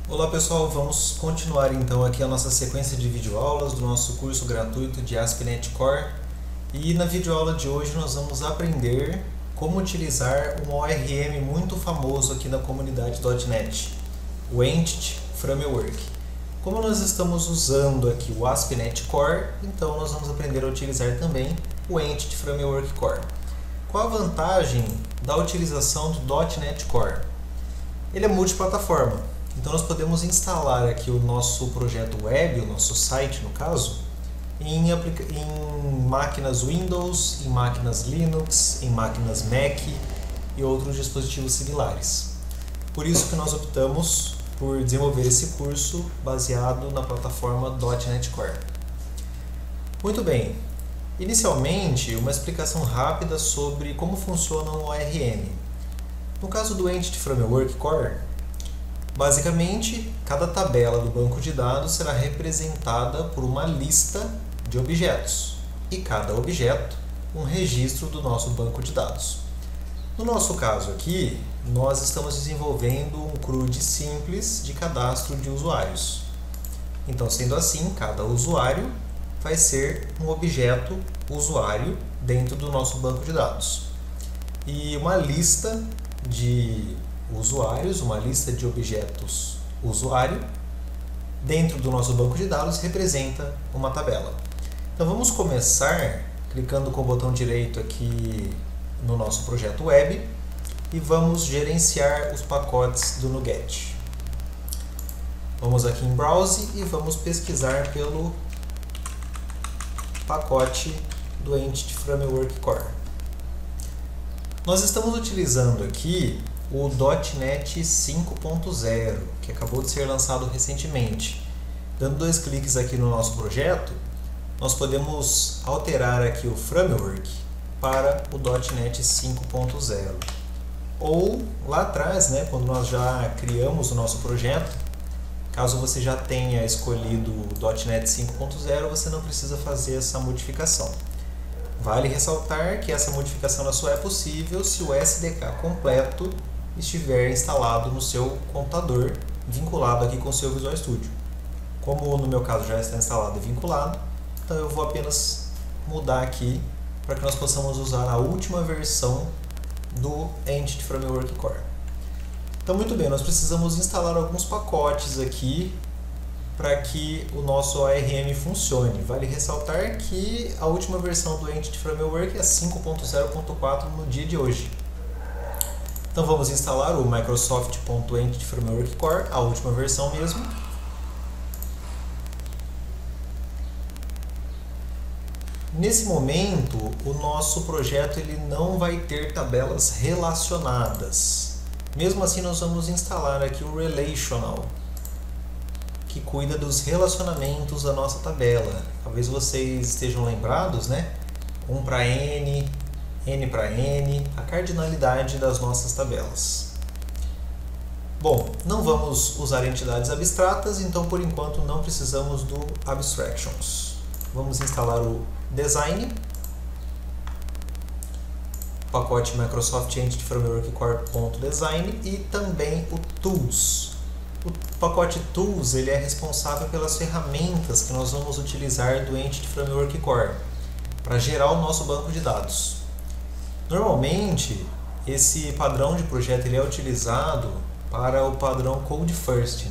Olá pessoal, vamos continuar então aqui a nossa sequência de videoaulas do nosso curso gratuito de ASP.NET Core. E na videoaula de hoje nós vamos aprender como utilizar um ORM muito famoso aqui na comunidade .NET, o Entity Framework. Como nós estamos usando aqui o ASP.NET Core, então nós vamos aprender a utilizar também o Entity Framework Core. Qual a vantagem da utilização do .NET Core? Ele é multiplataforma. Então nós podemos instalar aqui o nosso projeto web, o nosso site no caso, em máquinas Windows, em máquinas Linux, em máquinas Mac e outros dispositivos similares. Por isso que nós optamos por desenvolver esse curso baseado na plataforma .NET Core. Muito bem, inicialmente uma explicação rápida sobre como funciona o ORM. No caso do Entity Framework Core, basicamente, cada tabela do banco de dados será representada por uma lista de objetos e cada objeto um registro do nosso banco de dados. No nosso caso aqui, nós estamos desenvolvendo um CRUD simples de cadastro de usuários. Então, sendo assim, cada usuário vai ser um objeto usuário dentro do nosso banco de dados. E uma lista de usuários, uma lista de objetos usuário, dentro do nosso banco de dados representa uma tabela. Então vamos começar clicando com o botão direito aqui no nosso projeto web e vamos gerenciar os pacotes do NuGet. Vamos aqui em Browse e vamos pesquisar pelo pacote do Entity Framework Core. Nós estamos utilizando aqui o .NET 5.0, que acabou de ser lançado recentemente. Dando dois cliques aqui no nosso projeto, nós podemos alterar aqui o framework para o .NET 5.0. Ou lá atrás, quando nós já criamos o nosso projeto, caso você já tenha escolhido o .NET 5.0, você não precisa fazer essa modificação. Vale ressaltar que essa modificação só é possível se o SDK completo estiver instalado no seu computador, vinculado aqui com o seu Visual Studio. Como no meu caso já está instalado e vinculado, então eu vou apenas mudar aqui para que nós possamos usar a última versão do Entity Framework Core. Então muito bem, nós precisamos instalar alguns pacotes aqui para que o nosso ORM funcione. Vale ressaltar que a última versão do Entity Framework é 5.0.4 no dia de hoje. Então vamos instalar o Microsoft.Entity Framework Core, a última versão mesmo. Nesse momento, o nosso projeto ele não vai ter tabelas relacionadas. Mesmo assim, nós vamos instalar aqui o Relational, que cuida dos relacionamentos da nossa tabela. Talvez vocês estejam lembrados, 1 para N, N para N, a cardinalidade das nossas tabelas. Bom, não vamos usar entidades abstratas, então por enquanto não precisamos do Abstractions. Vamos instalar o Design, o pacote Microsoft Entity Framework Core.design e também o Tools. O pacote Tools ele é responsável pelas ferramentas que nós vamos utilizar do Entity Framework Core para gerar o nosso banco de dados. Normalmente, esse padrão de projeto ele é utilizado para o padrão Code First,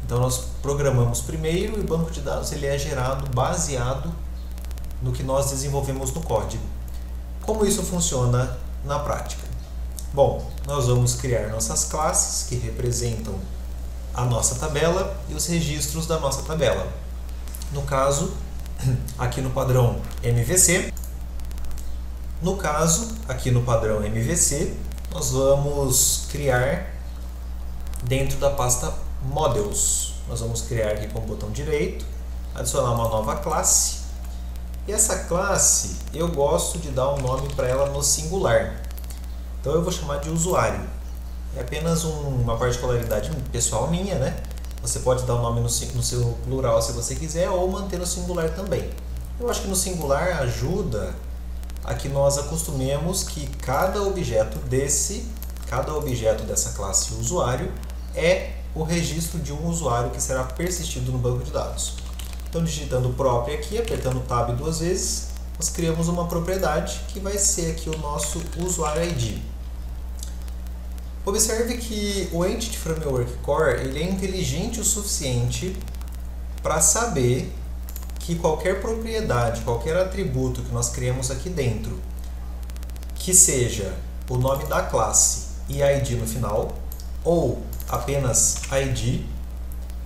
Então nós programamos primeiro e o banco de dados ele é gerado baseado no que nós desenvolvemos no código. Como isso funciona na prática? Bom, nós vamos criar nossas classes que representam a nossa tabela e os registros da nossa tabela. No caso, aqui no padrão MVC, nós vamos criar dentro da pasta Models. Nós vamos criar aqui com o botão direito, adicionar uma nova classe. E essa classe, eu gosto de dar um nome para ela no singular. Então eu vou chamar de usuário. É apenas uma particularidade pessoal minha, Você pode dar o nome no seu plural se você quiser, ou manter no singular também. Eu acho que no singular ajuda a que nós acostumemos que cada objeto dessa classe usuário é o registro de um usuário que será persistido no banco de dados. Então, digitando property aqui, apertando Tab 2 vezes, nós criamos uma propriedade que vai ser aqui o nosso usuário ID. Observe que o Entity Framework Core ele é inteligente o suficiente para saber que qualquer propriedade, qualquer atributo que nós criamos aqui dentro, que seja o nome da classe e ID no final, ou apenas ID,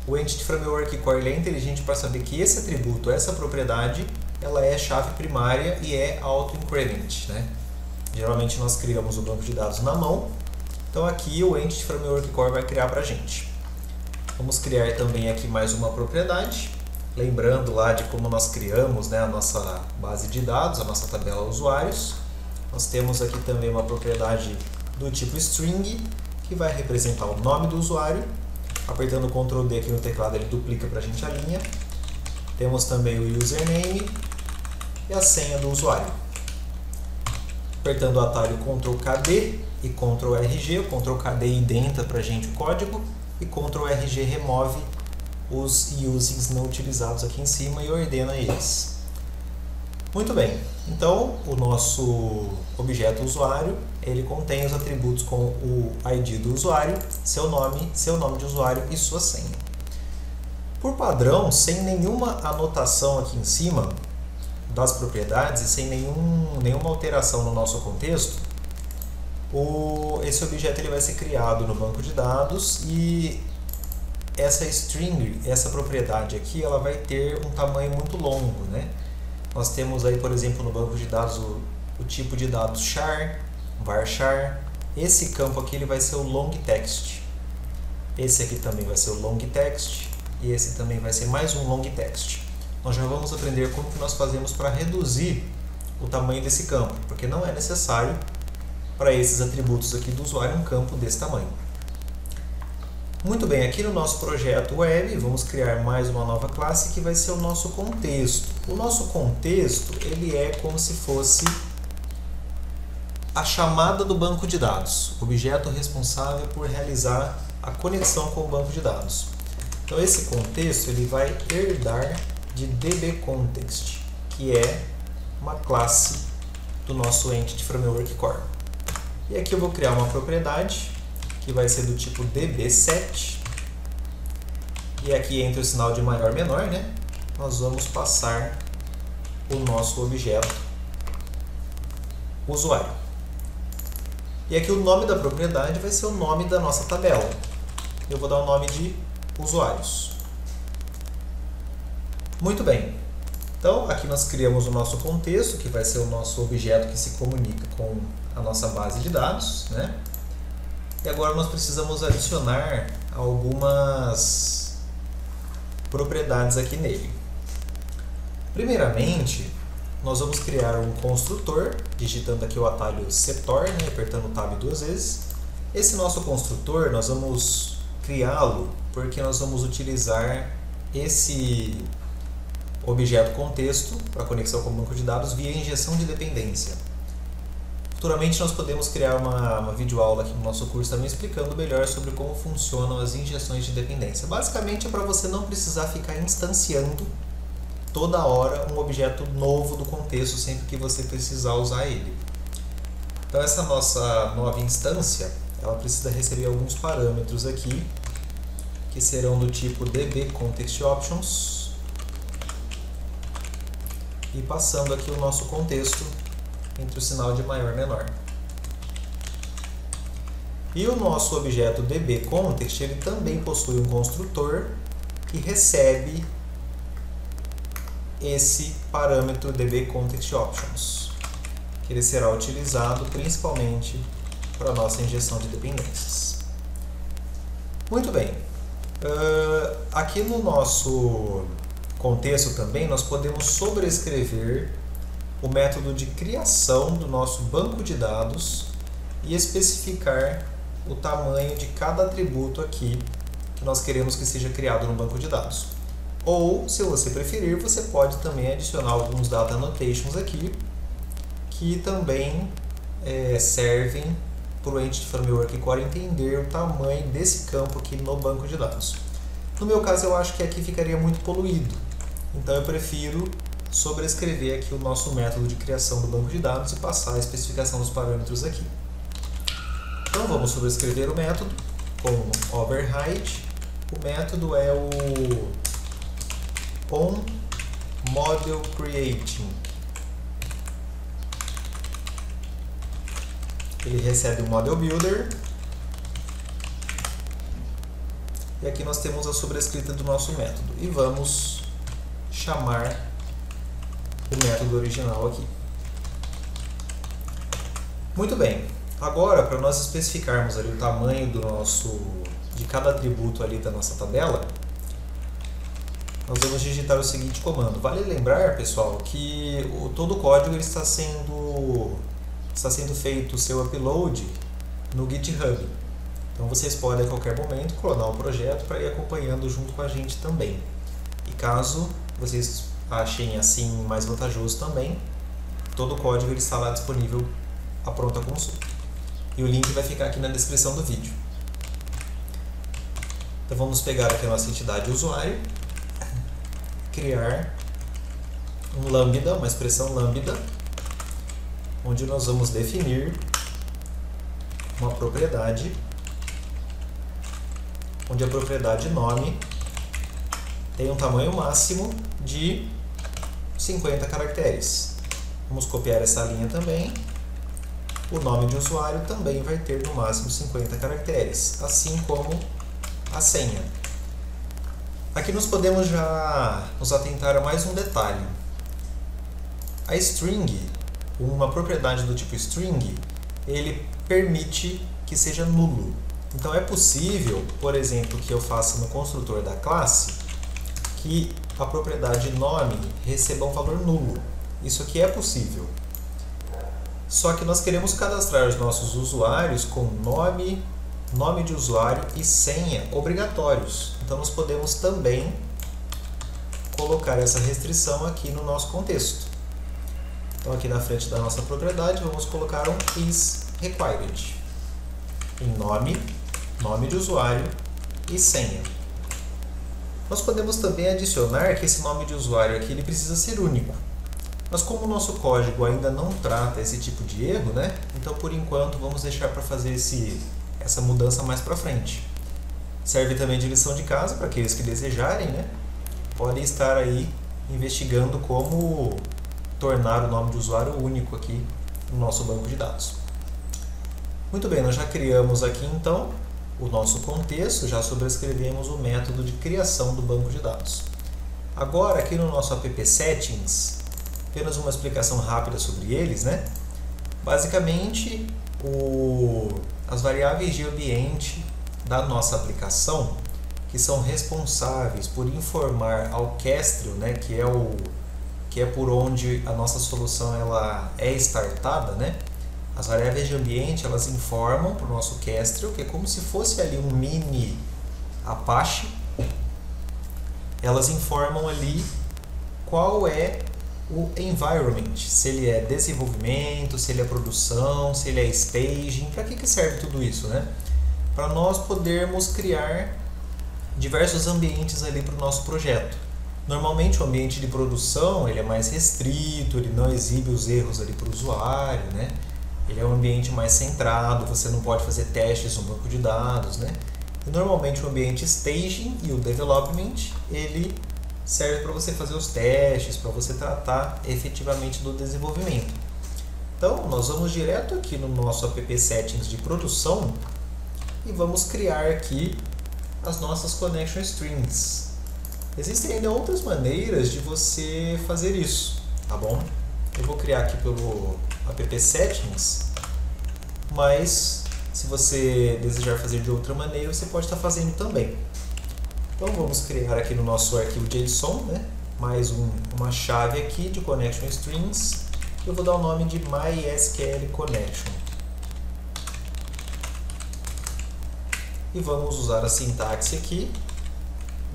o Entity Framework Core ele é inteligente para saber que esse atributo, essa propriedade, ela é chave primária e é auto-increment, né? Geralmente nós criamos o banco de dados na mão, então aqui o Entity Framework Core vai criar para a gente. Vamos criar também aqui mais uma propriedade, lembrando lá de como nós criamos, né, a nossa base de dados, a nossa tabela usuários. Nós temos aqui também uma propriedade do tipo string, que vai representar o nome do usuário. Apertando o Ctrl D aqui no teclado, ele duplica para a gente a linha. Temos também o username e a senha do usuário. Apertando o atalho Ctrl KD e Ctrl RG, o Ctrl KD indenta para a gente o código e Ctrl RG remove os usings não utilizados aqui em cima e ordena eles. Muito bem, então o nosso objeto usuário ele contém os atributos com o ID do usuário, seu nome de usuário e sua senha. Por padrão, sem nenhuma anotação aqui em cima das propriedades e sem nenhuma alteração no nosso contexto, esse objeto ele vai ser criado no banco de dados e essa string, essa propriedade aqui, ela vai ter um tamanho muito longo, né? Nós temos aí, por exemplo, no banco de dados o tipo de dados char, varchar. Esse campo aqui ele vai ser o long text. Esse aqui também vai ser o long text e esse também vai ser mais um long text. Nós já vamos aprender como que nós fazemos para reduzir o tamanho desse campo, porque não é necessário para esses atributos aqui do usuário um campo desse tamanho. Muito bem, aqui no nosso projeto web, vamos criar mais uma nova classe que vai ser o nosso contexto. O nosso contexto, ele é como se fosse a chamada do banco de dados, o objeto responsável por realizar a conexão com o banco de dados. Então esse contexto, ele vai herdar de dbContext, que é uma classe do nosso Entity Framework Core. E aqui eu vou criar uma propriedade que vai ser do tipo dbSet, e aqui entre o sinal de maior e menor, né, nós vamos passar o nosso objeto usuário. E aqui o nome da propriedade vai ser o nome da nossa tabela. Eu vou dar o nome de usuários. Muito bem. Então, aqui nós criamos o nosso contexto, que vai ser o nosso objeto que se comunica com a nossa base de dados, né? E agora nós precisamos adicionar algumas propriedades aqui nele. Primeiramente, nós vamos criar um construtor, digitando aqui o atalho setor, né, apertando o Tab 2 vezes. Esse nosso construtor, nós vamos criá-lo porque nós vamos utilizar esse objeto contexto para conexão com o banco de dados via injeção de dependência. Futuramente nós podemos criar uma videoaula aqui no nosso curso também explicando melhor sobre como funcionam as injeções de dependência. Basicamente é para você não precisar ficar instanciando toda hora um objeto novo do contexto sempre que você precisar usar ele. Então essa nossa nova instância, ela precisa receber alguns parâmetros aqui, que serão do tipo dbContextOptions, e passando aqui o nosso contexto entre o sinal de maior e menor. E o nosso objeto dbContext, ele também possui um construtor que recebe esse parâmetro dbContextOptions, que ele será utilizado principalmente para a nossa injeção de dependências. Muito bem. Aqui no nosso contexto também nós podemos sobrescrever o método de criação do nosso banco de dados e especificar o tamanho de cada atributo aqui que nós queremos que seja criado no banco de dados. Ou, se você preferir, você pode também adicionar alguns data annotations aqui que também servem para o Entity Framework Core entender o tamanho desse campo aqui no banco de dados. No meu caso, eu acho que aqui ficaria muito poluído, então eu prefiro sobrescrever aqui o nosso método de criação do banco de dados e passar a especificação dos parâmetros aqui. Então vamos sobrescrever o método com override. O método é o onModelCreating. Ele recebe o Model Builder. E aqui nós temos a sobrescrita do nosso método. E vamos chamar o método original aqui. Muito bem. Agora, para nós especificarmos ali o tamanho de cada atributo ali da nossa tabela, nós vamos digitar o seguinte comando. Vale lembrar, pessoal, que todo o código ele está sendo feito o seu upload no GitHub. Então vocês podem a qualquer momento clonar o projeto para ir acompanhando junto com a gente também. E caso vocês achem assim mais vantajoso também, todo o código ele está lá disponível à pronta consulta. E o link vai ficar aqui na descrição do vídeo. Então vamos pegar aqui a nossa entidade usuário, criar um lambda, uma expressão lambda, onde nós vamos definir uma propriedade, onde a propriedade nome tem um tamanho máximo de 50 caracteres. Vamos copiar essa linha também. O nome de usuário também vai ter no máximo 50 caracteres, assim como a senha. Aqui nós podemos já nos atentar a mais um detalhe. A string, uma propriedade do tipo string, ele permite que seja nulo. Então é possível, por exemplo, que eu faça no construtor da classe que a propriedade nome receba um valor nulo. Isso aqui é possível. Só que nós queremos cadastrar os nossos usuários com nome de usuário e senha obrigatórios. Então nós podemos também colocar essa restrição aqui no nosso contexto. Então aqui na frente da nossa propriedade vamos colocar um is required em nome de usuário e senha. Nós podemos também adicionar que esse nome de usuário aqui ele precisa ser único. Mas como o nosso código ainda não trata esse tipo de erro, né? Então por enquanto vamos deixar para fazer essa mudança mais para frente. Serve também de lição de casa para aqueles que desejarem, né? Podem estar aí investigando como tornar o nome de usuário único aqui no nosso banco de dados. Muito bem, nós já criamos aqui então o nosso contexto, já sobrescrevemos o método de criação do banco de dados. Agora aqui no nosso app settings, apenas uma explicação rápida sobre eles, né? Basicamente, as variáveis de ambiente da nossa aplicação, que são responsáveis por informar ao Kestrel, né, que é por onde a nossa solução ela é startada, né? As variáveis de ambiente elas informam para o nosso Kestrel, que é como se fosse ali um mini Apache. Elas informam ali qual é o environment, se ele é desenvolvimento, se ele é produção, se ele é staging, para que serve tudo isso, né? Para nós podermos criar diversos ambientes ali para o nosso projeto. Normalmente o ambiente de produção ele é mais restrito, ele não exibe os erros ali para o usuário, né? Ele é um ambiente mais centrado, você não pode fazer testes no banco de dados, né? E normalmente o ambiente staging e o development, ele serve para você fazer os testes, para você tratar efetivamente do desenvolvimento. Então, nós vamos direto aqui no nosso app settings de produção e vamos criar aqui as nossas connection strings. Existem ainda outras maneiras de você fazer isso, tá bom? Eu vou criar aqui pelo app settings, mas se você desejar fazer de outra maneira, você pode estar fazendo também. Então vamos criar aqui no nosso arquivo JSON, né, mais uma chave aqui de connection strings. Eu vou dar o nome de MySQL Connection. E vamos usar a sintaxe aqui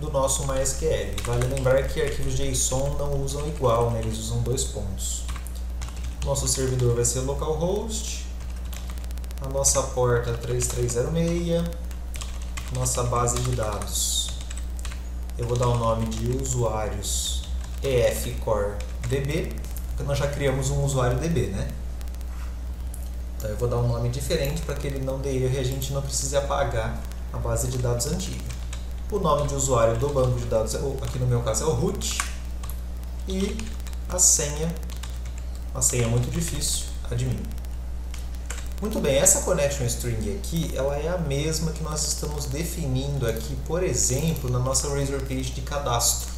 do nosso MySQL. Vale lembrar que arquivos JSON não usam igual, né, eles usam 2 pontos. Nosso servidor vai ser localhost, a nossa porta 3306, nossa base de dados. Eu vou dar o nome de usuários EFCore-DB, porque nós já criamos um usuário DB, né? Então eu vou dar um nome diferente para que ele não dê erro e a gente não precise apagar a base de dados antiga. O nome de usuário do banco de dados, aqui no meu caso, é o root. E a senha muito difícil, admin. Muito bem, essa connection string aqui, ela é a mesma que nós estamos definindo aqui, por exemplo, na nossa Razor Page de cadastro.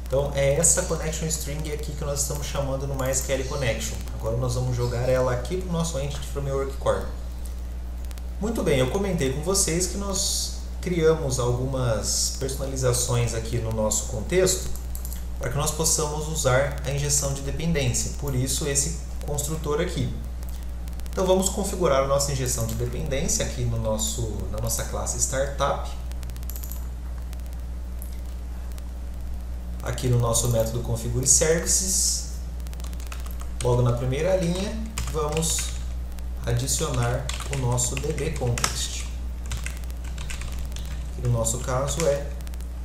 Então, é essa connection string aqui que nós estamos chamando no MySQL Connection. Agora nós vamos jogar ela aqui para o nosso Entity Framework Core. Muito bem, eu comentei com vocês que nós criamos algumas personalizações aqui no nosso contexto para que nós possamos usar a injeção de dependência, por isso esse construtor aqui. Então vamos configurar a nossa injeção de dependência aqui no na nossa classe Startup. Aqui no nosso método Configure Services, logo na primeira linha, vamos adicionar o nosso DB Context. Que no nosso caso é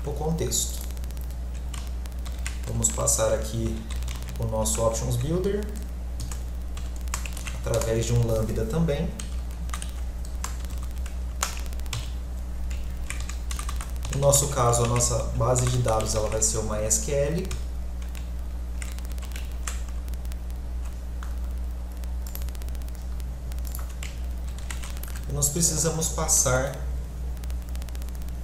o contexto. Vamos passar aqui o nosso Options Builder, através de um lambda também. No nosso caso, a nossa base de dados ela vai ser o MySQL. E nós precisamos passar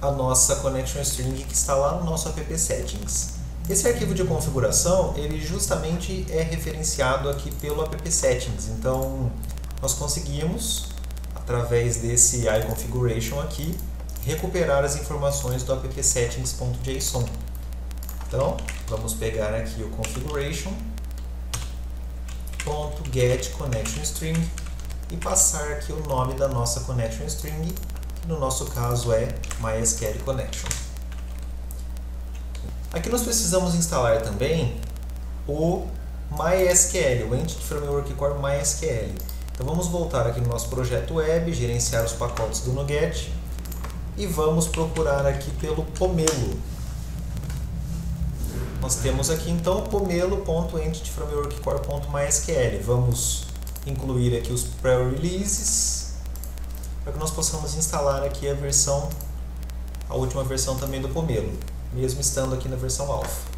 a nossa connection string que está lá no nosso app settings. Esse arquivo de configuração, ele justamente é referenciado aqui pelo app settings. Então, nós conseguimos, através desse iConfiguration aqui, recuperar as informações do app settings.json. Então, vamos pegar aqui o configuration.getConnectionString e passar aqui o nome da nossa connection string, que no nosso caso é MySQL Connection. Aqui nós precisamos instalar também o MySQL, o Entity Framework Core MySQL. Então vamos voltar aqui no nosso projeto web, gerenciar os pacotes do NuGet e vamos procurar aqui pelo Pomelo. Nós temos aqui então pomelo.entityframeworkcore.mysql. Vamos incluir aqui os pré-releases para que nós possamos instalar aqui a última versão também do Pomelo, mesmo estando aqui na versão alpha.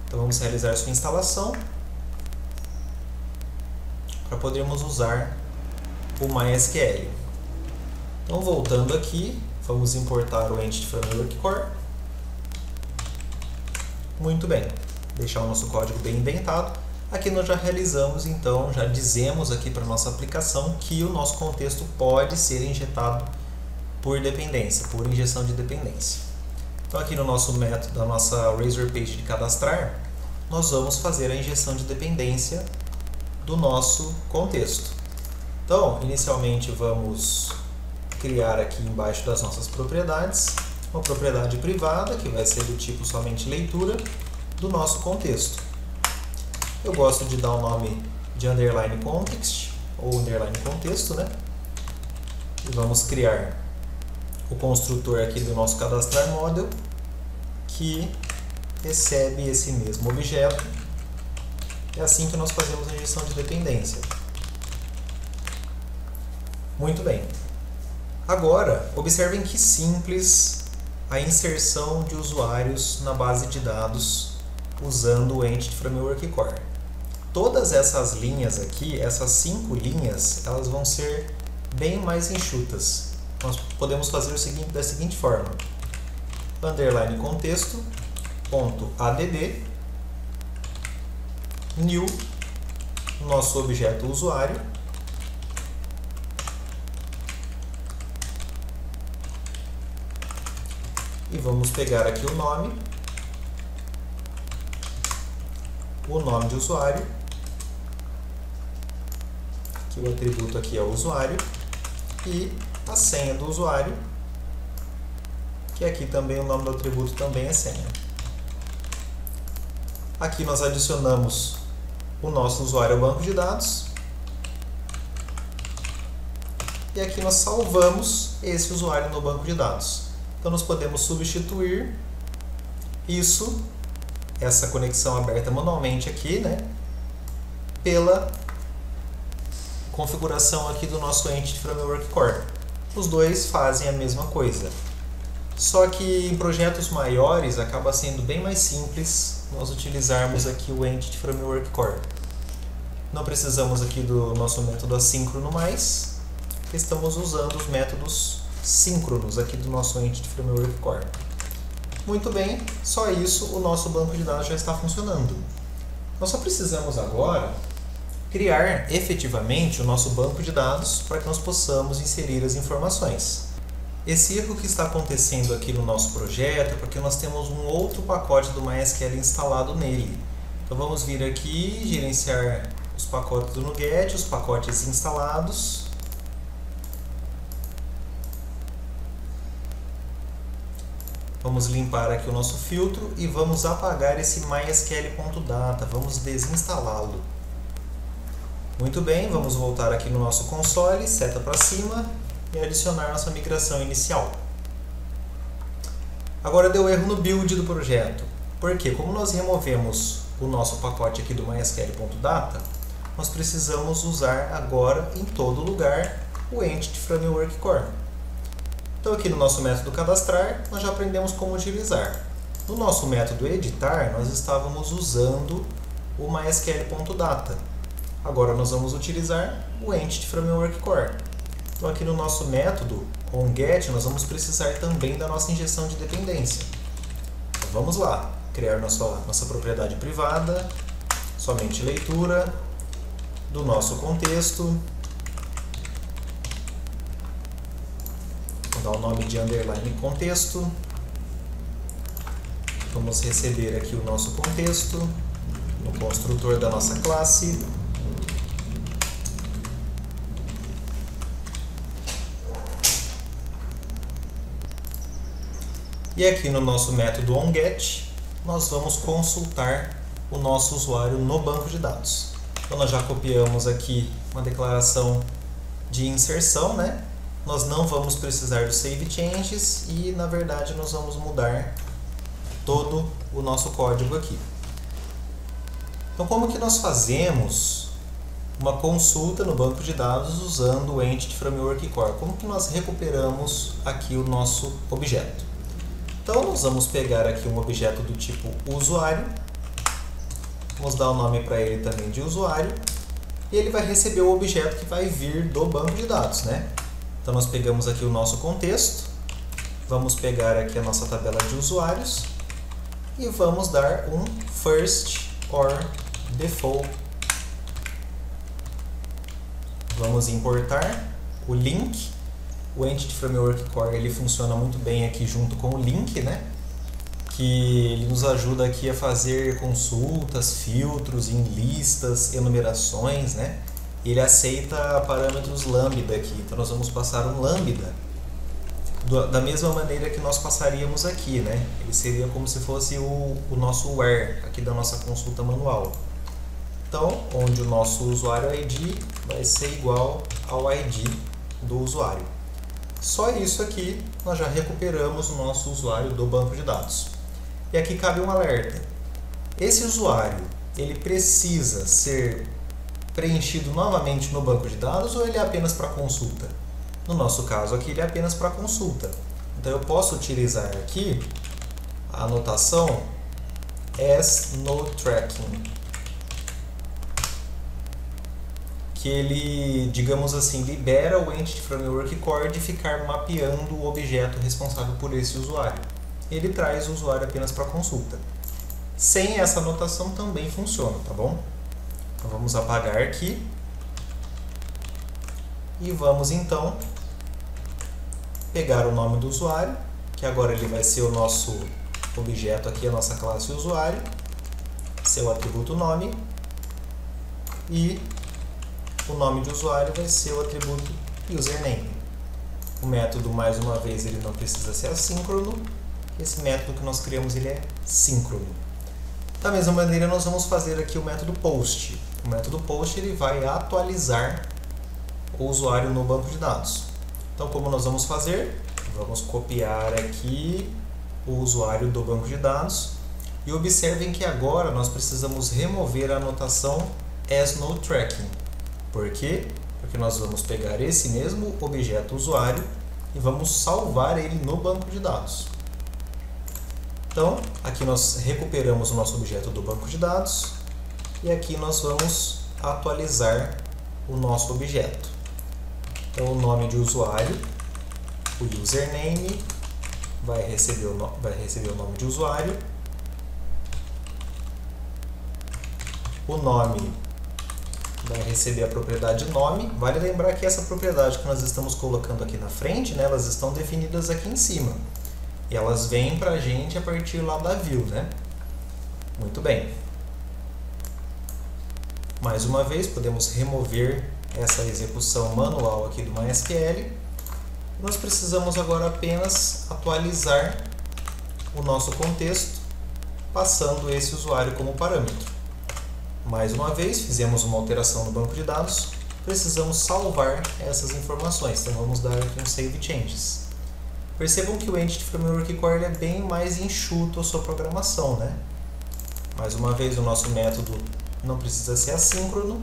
Então vamos realizar sua instalação para podermos usar o MySQL. Então voltando aqui, vamos importar o Entity Framework Core. Muito bem, deixar o nosso código bem indentado. Aqui nós já realizamos, então, já dizemos aqui para a nossa aplicação que o nosso contexto pode ser injetado por dependência, por injeção de dependência. Então aqui no nosso método, da nossa Razor Page de cadastrar, nós vamos fazer a injeção de dependência do nosso contexto. Então, inicialmente vamos criar aqui embaixo das nossas propriedades uma propriedade privada, que vai ser do tipo somente leitura do nosso contexto. Eu gosto de dar o nome de underline context, ou underline contexto, né? E vamos criar o construtor aqui do nosso cadastrar model, que recebe esse mesmo objeto. É assim que nós fazemos a injeção de dependência. Muito bem. Agora, observem que simples a inserção de usuários na base de dados usando o Entity Framework Core. Todas essas linhas aqui, essas 5 linhas, elas vão ser bem mais enxutas. Nós podemos fazer o seguinte, da seguinte forma: underline contexto, ponto add, new, nosso objeto usuário, e vamos pegar aqui o nome de usuário, que o atributo aqui é o usuário, e a senha do usuário, que aqui também o nome do atributo também é senha. Aqui nós adicionamos o nosso usuário ao banco de dados e aqui nós salvamos esse usuário no banco de dados. Então nós podemos substituir essa conexão aberta manualmente aqui, né, pela configuração aqui do nosso Entity Framework Core. Os dois fazem a mesma coisa. Só que em projetos maiores acaba sendo bem mais simples nós utilizarmos aqui o Entity Framework Core. Não precisamos aqui do nosso método assíncrono mais, estamos usando os métodos síncronos aqui do nosso Entity Framework Core. Muito bem, só isso, o nosso banco de dados já está funcionando. Nós só precisamos agora criar efetivamente o nosso banco de dados para que nós possamos inserir as informações. Esse erro que está acontecendo aqui no nosso projeto é porque nós temos um outro pacote do MySQL instalado nele. Então vamos vir aqui, gerenciar os pacotes do NuGet, os pacotes instalados. Vamos limpar aqui o nosso filtro e vamos apagar esse mysql.data, vamos desinstalá-lo. Muito bem, vamos voltar aqui no nosso console, seta para cima e adicionar nossa migração inicial. Agora deu erro no build do projeto. Por quê? Como nós removemos o nosso pacote aqui do mysql.data, nós precisamos usar agora em todo lugar o Entity Framework Core. Então aqui no nosso método cadastrar, nós já aprendemos como utilizar. No nosso método editar, nós estávamos usando o mysql.data. Agora nós vamos utilizar o Entity Framework Core. Então aqui no nosso método onGet, nós vamos precisar também da nossa injeção de dependência. Então vamos lá, criar nossa propriedade privada, somente leitura do nosso contexto. Vou dar o nome de underline contexto. Vamos receber aqui o nosso contexto no construtor da nossa classe. E aqui no nosso método onGet, nós vamos consultar o nosso usuário no banco de dados. Então nós já copiamos aqui uma declaração de inserção, né? Nós não vamos precisar do save changes e, na verdade, nós vamos mudar todo o nosso código aqui. Então, como que nós fazemos uma consulta no banco de dados usando o Entity Framework Core? Como que nós recuperamos aqui o nosso objeto? Então, nós vamos pegar aqui um objeto do tipo usuário, vamos dar o nome para ele também de usuário, e ele vai receber o objeto que vai vir do banco de dados, né? Então, nós pegamos aqui o nosso contexto, vamos pegar aqui a nossa tabela de usuários e vamos dar um first or default. Vamos importar o link. O Entity Framework Core ele funciona muito bem aqui junto com o link, né? Que ele nos ajuda aqui a fazer consultas, filtros em listas, enumerações, né? Ele aceita parâmetros lambda aqui, então nós vamos passar um lambda da mesma maneira que nós passaríamos aqui, né? Ele seria como se fosse o nosso where aqui da nossa consulta manual. Então, onde o nosso usuário ID vai ser igual ao ID do usuário. Só isso aqui nós já recuperamos o nosso usuário do banco de dados. E aqui cabe um alerta. Esse usuário, ele precisa ser preenchido novamente no banco de dados ou ele é apenas para consulta? No nosso caso aqui ele é apenas para consulta. Então eu posso utilizar aqui a anotação as no tracking, que ele, digamos assim, libera o Entity Framework Core de ficar mapeando o objeto responsável por esse usuário. Ele traz o usuário apenas para consulta. Sem essa anotação também funciona, tá bom? Então vamos apagar aqui e vamos então pegar o nome do usuário, que agora ele vai ser o nosso objeto aqui, a nossa classe usuário, seu atributo nome, e o nome de usuário vai ser o atributo username. O método, mais uma vez, ele não precisa ser assíncrono. Esse método que nós criamos, ele é síncrono. Da mesma maneira, nós vamos fazer aqui o método post. O método post ele vai atualizar o usuário no banco de dados. Então, como nós vamos fazer? Vamos copiar aqui o usuário do banco de dados e observem que agora nós precisamos remover a anotação as no tracking. Por quê? Porque nós vamos pegar esse mesmo objeto usuário e vamos salvar ele no banco de dados. Então, aqui nós recuperamos o nosso objeto do banco de dados e aqui nós vamos atualizar o nosso objeto. Então, o nome de usuário, o username, vai receber o nome de usuário, o nome vai receber a propriedade nome. Vale lembrar que essa propriedade que nós estamos colocando aqui na frente, né, elas estão definidas aqui em cima. E elas vêm para a gente a partir lá da view, né? Muito bem. Mais uma vez, podemos remover essa execução manual aqui do MySQL. Nós precisamos agora apenas atualizar o nosso contexto, passando esse usuário como parâmetro. Mais uma vez, fizemos uma alteração no banco de dados, precisamos salvar essas informações, então vamos dar aqui um Save Changes. Percebam que o Entity Framework Core é bem mais enxuto a sua programação, né? Mais uma vez, o nosso método não precisa ser assíncrono.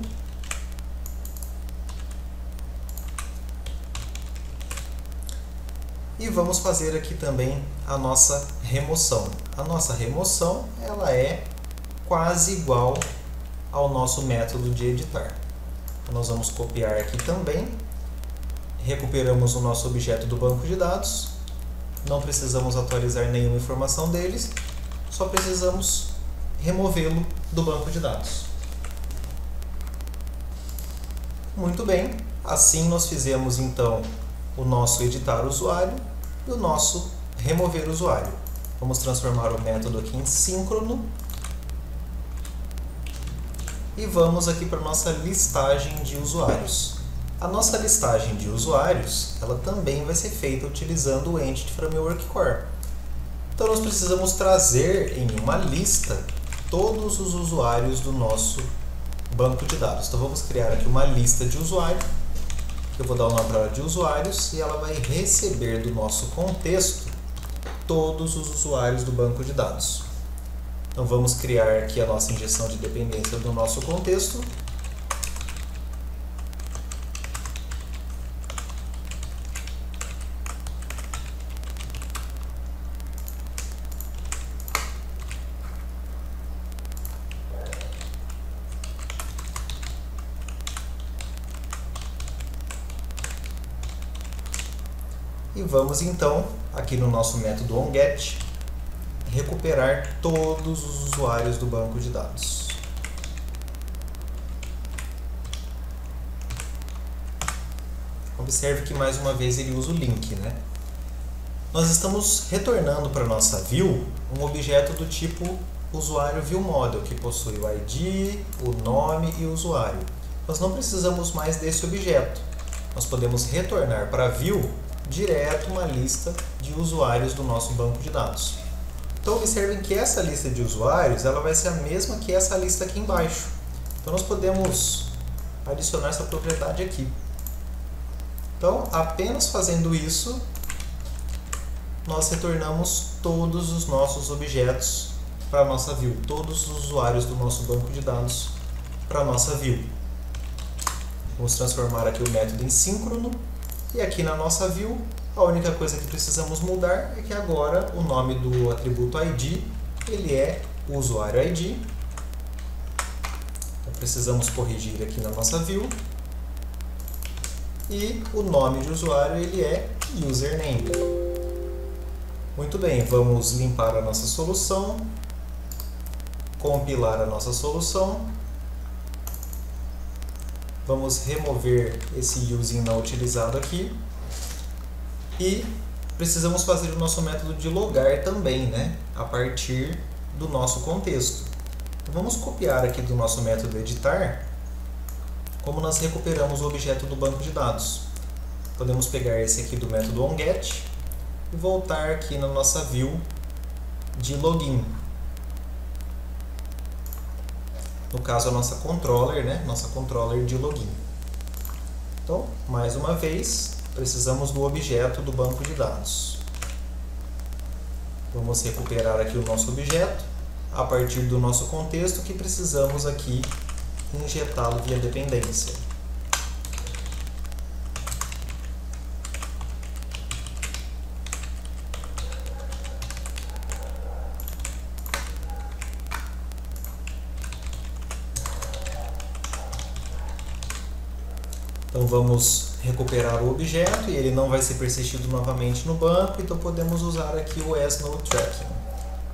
E vamos fazer aqui também a nossa remoção. A nossa remoção ela é quase igual ao nosso método de editar. Então, nós vamos copiar aqui também, recuperamos o nosso objeto do banco de dados, não precisamos atualizar nenhuma informação deles, só precisamos removê-lo do banco de dados. Muito bem, assim nós fizemos então o nosso editar usuário e o nosso remover usuário. Vamos transformar o método aqui em síncrono e vamos aqui para a nossa listagem de usuários. A nossa listagem de usuários ela também vai ser feita utilizando o Entity Framework Core. Então nós precisamos trazer em uma lista todos os usuários do nosso banco de dados. Então vamos criar aqui uma lista de usuários. Eu vou dar o nome para ela de usuários e ela vai receber do nosso contexto todos os usuários do banco de dados. Então vamos criar aqui a nossa injeção de dependência do nosso contexto. E vamos então, aqui no nosso método onGet, recuperar todos os usuários do banco de dados. Observe que mais uma vez ele usa o link, né? Nós estamos retornando para a nossa view um objeto do tipo usuário viewModel, que possui o ID, o nome e o usuário. Nós não precisamos mais desse objeto. Nós podemos retornar para a view direto uma lista de usuários do nosso banco de dados. Então observem que essa lista de usuários ela vai ser a mesma que essa lista aqui embaixo. Então nós podemos adicionar essa propriedade aqui. Então apenas fazendo isso, nós retornamos todos os nossos objetos para a nossa view, todos os usuários do nosso banco de dados para a nossa view. Vamos transformar aqui o método em síncrono e aqui na nossa view a única coisa que precisamos mudar é que agora o nome do atributo ID ele é o usuário ID. Então, precisamos corrigir aqui na nossa view e o nome de usuário ele é username. Muito bem, vamos limpar a nossa solução, compilar a nossa solução, vamos remover esse using não utilizado aqui e precisamos fazer o nosso método de logar também, né, a partir do nosso contexto. Vamos copiar aqui do nosso método editar como nós recuperamos o objeto do banco de dados. Podemos pegar esse aqui do método onGet e voltar aqui na nossa view de login. No caso, a nossa controller, né? Nossa controller de login. Então, mais uma vez, precisamos do objeto do banco de dados. Vamos recuperar aqui o nosso objeto, a partir do nosso contexto que precisamos aqui injetá-lo via dependência. Então vamos recuperar o objeto e ele não vai ser persistido novamente no banco, então podemos usar aqui o asNodeTracking.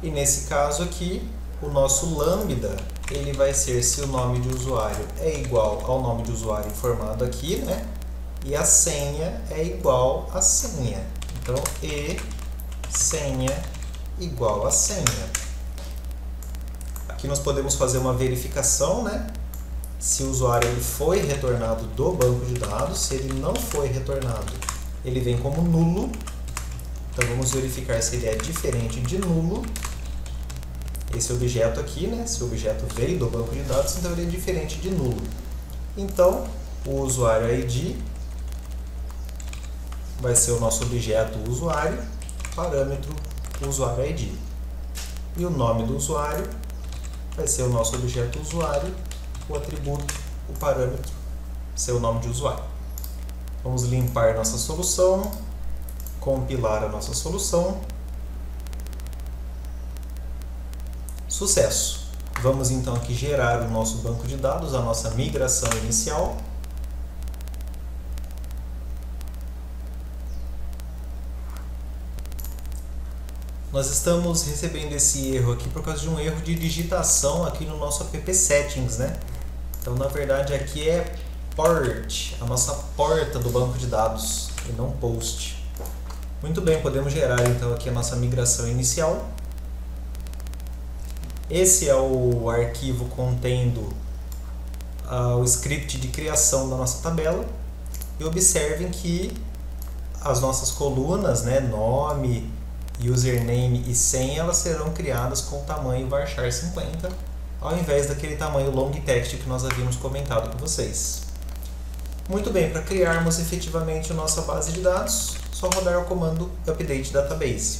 E nesse caso aqui, o nosso lambda, ele vai ser se o nome de usuário é igual ao nome de usuário informado aqui, né? E a senha é igual à senha. Então, e senha igual a senha. Aqui nós podemos fazer uma verificação, né? Se o usuário ele foi retornado do banco de dados, se ele não foi retornado, ele vem como nulo. Então vamos verificar se ele é diferente de nulo. Esse objeto aqui, né? Se o objeto veio do banco de dados, então ele é diferente de nulo. Então o usuário ID vai ser o nosso objeto usuário, parâmetro usuário ID. E o nome do usuário vai ser o nosso objeto usuário, o atributo, o parâmetro, seu nome de usuário. Vamos limpar nossa solução, compilar a nossa solução. Sucesso! Vamos então aqui gerar o nosso banco de dados, a nossa migração inicial. Nós estamos recebendo esse erro aqui por causa de um erro de digitação aqui no nosso app settings, né? Então, na verdade, aqui é port, a nossa porta do banco de dados, e não post. Muito bem, podemos gerar então aqui a nossa migração inicial. Esse é o arquivo contendo o script de criação da nossa tabela. E observem que as nossas colunas, né, nome, username e senha, elas serão criadas com o tamanho varchar 50, ao invés daquele tamanho long text que nós havíamos comentado com vocês. Muito bem, para criarmos efetivamente a nossa base de dados, só rodar o comando update database.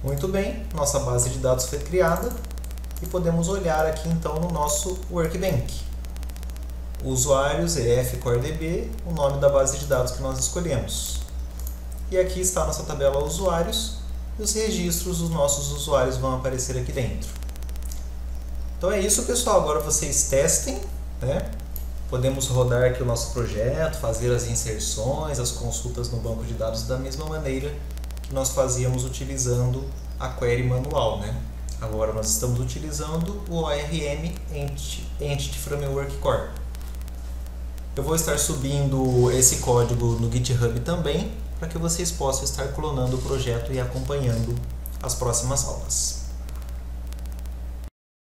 Muito bem, nossa base de dados foi criada e podemos olhar aqui então no nosso Workbench. Usuários EF_CoreDB, o nome da base de dados que nós escolhemos. E aqui está a nossa tabela usuários e os registros dos nossos usuários vão aparecer aqui dentro. Então é isso, pessoal. Agora vocês testem, né? Podemos rodar aqui o nosso projeto, fazer as inserções, as consultas no banco de dados da mesma maneira que nós fazíamos utilizando a query manual, né? Agora nós estamos utilizando o ORM Entity Framework Core. Eu vou estar subindo esse código no GitHub também, para que vocês possam estar clonando o projeto e acompanhando as próximas aulas.